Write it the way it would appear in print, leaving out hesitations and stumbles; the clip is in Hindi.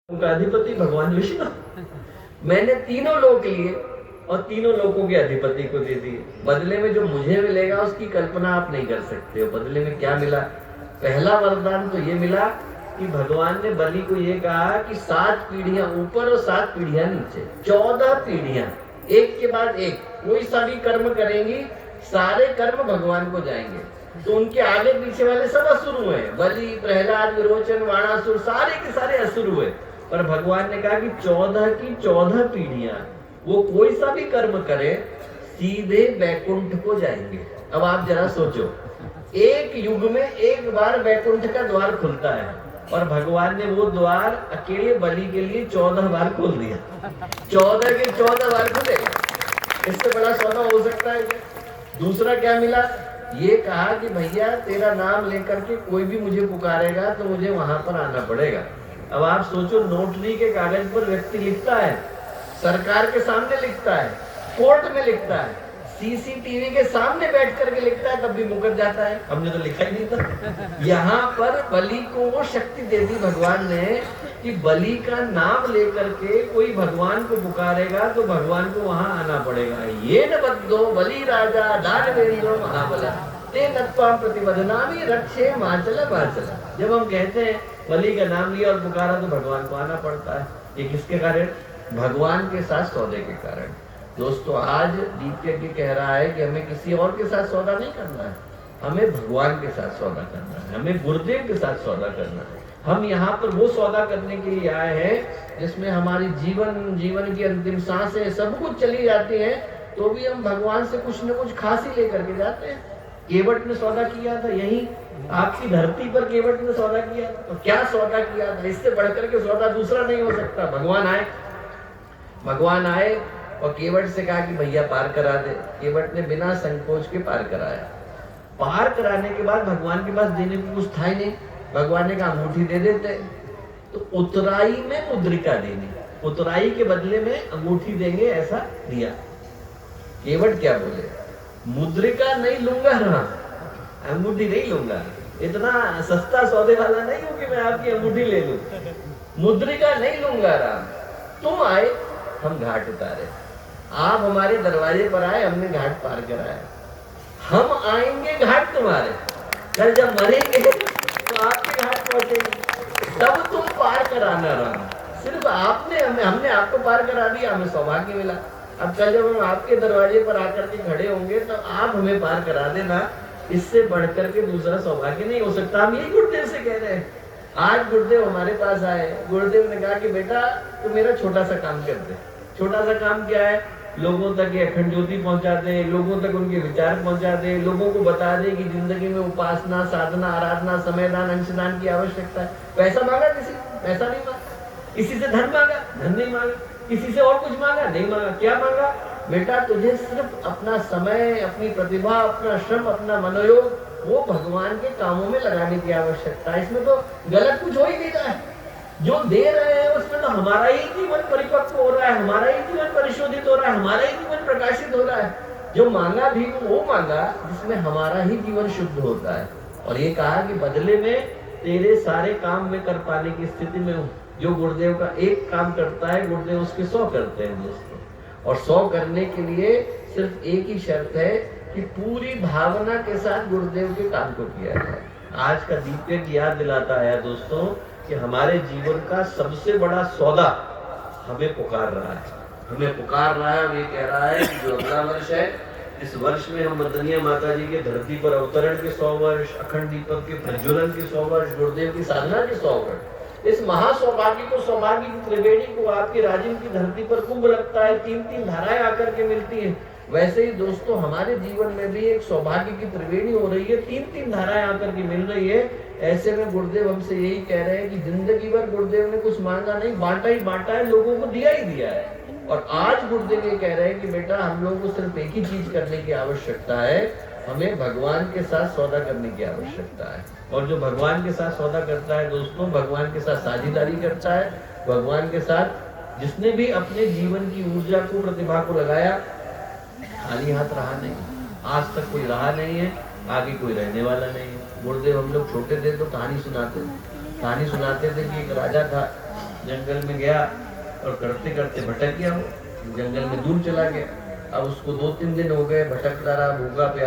उनका अधिपति भगवान विष्णु। मैंने तीनों लोक लिए और तीनों लोकों के अधिपति को दे दिए। बदले में जो मुझे मिलेगा उसकी कल्पना आप नहीं कर सकते हो। बदले में क्या मिला? पहला वरदान तो ये मिला कि भगवान ने बलि को ये कहा कि 7 पीढ़ियां ऊपर और 7 पीढ़ियां नीचे, 14 पीढ़ियां एक के बाद एक कोई सा भी कर्म करेंगी, सारे कर्म भगवान को जाएंगे। तो उनके आगे पीछे वाले सब असुर हुए, बलि, प्रहलाद, विरोचन, वाणासुर, सारे के सारे असुर हुए। पर भगवान ने कहा कि 14 की 14 पीढ़ियां वो कोई सा भी कर्म करे सीधे वैकुंठ को जाएंगे। अब आप जरा सोचो, एक युग में एक बार वैकुंठ का द्वार खुलता है और भगवान ने वो द्वार अकेले बलि के लिए 14 बार खोल दिया। 14 के 14 बार खुलेगा, इससे बड़ा सौदा हो सकता है क्या? दूसरा क्या मिला? ये कहा कि भैया तेरा नाम लेकर के कोई भी मुझे पुकारेगा तो मुझे वहां पर आना पड़ेगा। अब आप सोचो, नोटरी के कागज पर व्यक्ति लिखता है, सरकार के सामने लिखता है, कोर्ट में लिखता है, सीसीटीवी के सामने बैठ करके लिखता है, तब भी मुकर जाता है। हमने तो लिखा ही नहीं था। यहाँ पर बलि को वो शक्ति दे दी भगवान ने कि बलि का नाम लेकर के कोई भगवान को पुकारेगा तो भगवान को वहां आना पड़ेगा। ये न बद्दो बलि राजा दानवेंद्रो महाबला ते नत्वाम प्रतिबद्धनामि रक्षे माचल बाचल। जब हम कहते हैं बलि का नाम लिया और पुकारा तो भगवान को आना पड़ता है। ये किसके कारण? भगवान के साथ सौदे के कारण। दोस्तों, आज दीप्यज्ञ कह रहा है कि हमें किसी और के साथ सौदा नहीं करना है, हमें भगवान के साथ सौदा करना है, हमें गुरुदेव के साथ सौदा करना है। हम यहाँ पर वो सौदा करने के लिए आए हैं जिसमें हमारी जीवन की अंतिम सांसें सब कुछ चली जाती है, तो भी हम भगवान से कुछ न कुछ खास ही लेकर के जाते हैं। केवट ने सौदा किया था, यही आपकी धरती पर केवट ने सौदा किया था। तो क्या सौदा किया था? इससे बढ़कर के सौदा दूसरा नहीं हो सकता। भगवान आए और केवट से कहा कि भैया पार करा दे। केवट ने बिना संकोच के पार कराया। पार कराने के बाद भगवान के पास देने को कुछ था ही नहीं। भगवान ने कहा अंगूठी दे देते। तो उतराई में मुद्रिका देनी, उतराई के बदले में अंगूठी देंगे, ऐसा दिया। केवट क्या बोले? मुद्रिका नहीं लूंगा, अंगूठी नहीं लूंगा। इतना सस्ता सौदे वाला नहीं हूं कि मैं आपकी अंगूठी ले लूं। मुद्रिका नहीं लूंगा राम। तुम आए, हम घाट उतारे, आप हमारे दरवाजे पर आए, हमने घाट पार कराया। हम आएंगे घाट तुम्हारे, कल जब मरेंगे तो आपके घाट पहुंचेंगे, तब तुम पार कराना राम। सिर्फ आपने हमने आपको पार करा दिया, हमें सौभाग्य मिला। अब कल जब हम आपके दरवाजे पर आकर के खड़े होंगे तो आप हमें पार करा देना। इससे बढ़कर के दूसरा सौभाग्य नहीं हो सकता। हम यही गुरुदेव से कह रहे हैं। आज गुरुदेव हमारे पास आए, गुरुदेव ने कहा कि बेटा तू मेरा छोटा सा काम कर दे। छोटा सा काम क्या है? लोगों तक ये अखंड ज्योति पहुंचा दे, लोगों तक उनके विचार पहुंचा दे, लोगों को बता दे कि जिंदगी में उपासना, साधना, आराधना, समयदान, अंशदान की आवश्यकता है। पैसा मांगा किसी? पैसा नहीं मांगा। किसी से धन मांगा? धन नहीं मांगा। किसी से और कुछ मांगा? नहीं मांगा। क्या मांगा? बेटा तुझे सिर्फ अपना समय, अपनी प्रतिभा, अपना श्रम, अपना मनोयोग वो भगवान के कामों में लगाने की आवश्यकता है। इसमें तो गलत कुछ हो ही नहीं रहा है। जो दे रहे हैं उसमें तो हमारा ही जीवन परिपक्व हो रहा है, हमारा ही जीवन परिशोधित हो रहा है, हमारा ही जीवन प्रकाशित हो रहा है। जो मांगा भी वो मांगा जिसमें हमारा ही जीवन शुद्ध होता है। और ये कहा कि बदले में तेरे सारे काम में कर पाने की स्थिति में हूँ। जो गुरुदेव का एक काम करता है, गुरुदेव उसके 100 करते हैं दोस्तों। और 100 करने के लिए सिर्फ एक ही शर्त है कि पूरी भावना के साथ गुरुदेव के काम को किया जाए। आज का दीप्यज्ञ याद दिलाता है दोस्तों कि हमारे जीवन का सबसे बड़ा सौदा हमें पुकार रहा है, हमें पुकार रहा है। ये कह रहा है कि जो अगला वर्ष है, इस वर्ष में हम मदनिया माता जी के धरती पर अवतरण के 100 वर्ष, अखंड दीपक के प्रज्वलन के 100 वर्ष, गुरुदेव की साधना के 100 वर्ष, इस महासौभाग्य को, सौभाग्य की त्रिवेणी को आपकी राजिम की धरती पर कुंभ लगता है, 3-3 धाराएं आकर के मिलती हैं। वैसे ही दोस्तों हमारे जीवन में भी एक सौभाग्य की त्रिवेणी हो रही है, 3-3 धाराएं आकर के मिल रही है। ऐसे में गुरुदेव हमसे यही कह रहे हैं कि जिंदगी भर गुरुदेव ने कुछ मांगा नहीं, बांटा ही बांटा है, लोगों को दिया ही दिया है। और आज गुरुदेव ये कह रहे हैं कि बेटा हम लोगों को सिर्फ एक ही चीज करने की आवश्यकता है, हमें भगवान के साथ सौदा करने की आवश्यकता है। और जो भगवान के साथ सौदा करता है दोस्तों, भगवान के साथ साझेदारी करता है, भगवान के साथ जिसने भी अपने जीवन की ऊर्जा को, प्रतिभा को लगाया, खाली हाथ रहा नहीं। आज तक कोई रहा नहीं है, आगे कोई रहने वाला नहीं है। गुरुदेव हम लोग छोटे थे तो कहानी सुनाते थे कि एक राजा था, जंगल में गया और करते करते भटक गया, वो जंगल में दूर चला गया। अब उसको 2-3 दिन हो गए भटकता रहा, भूखा प्यासा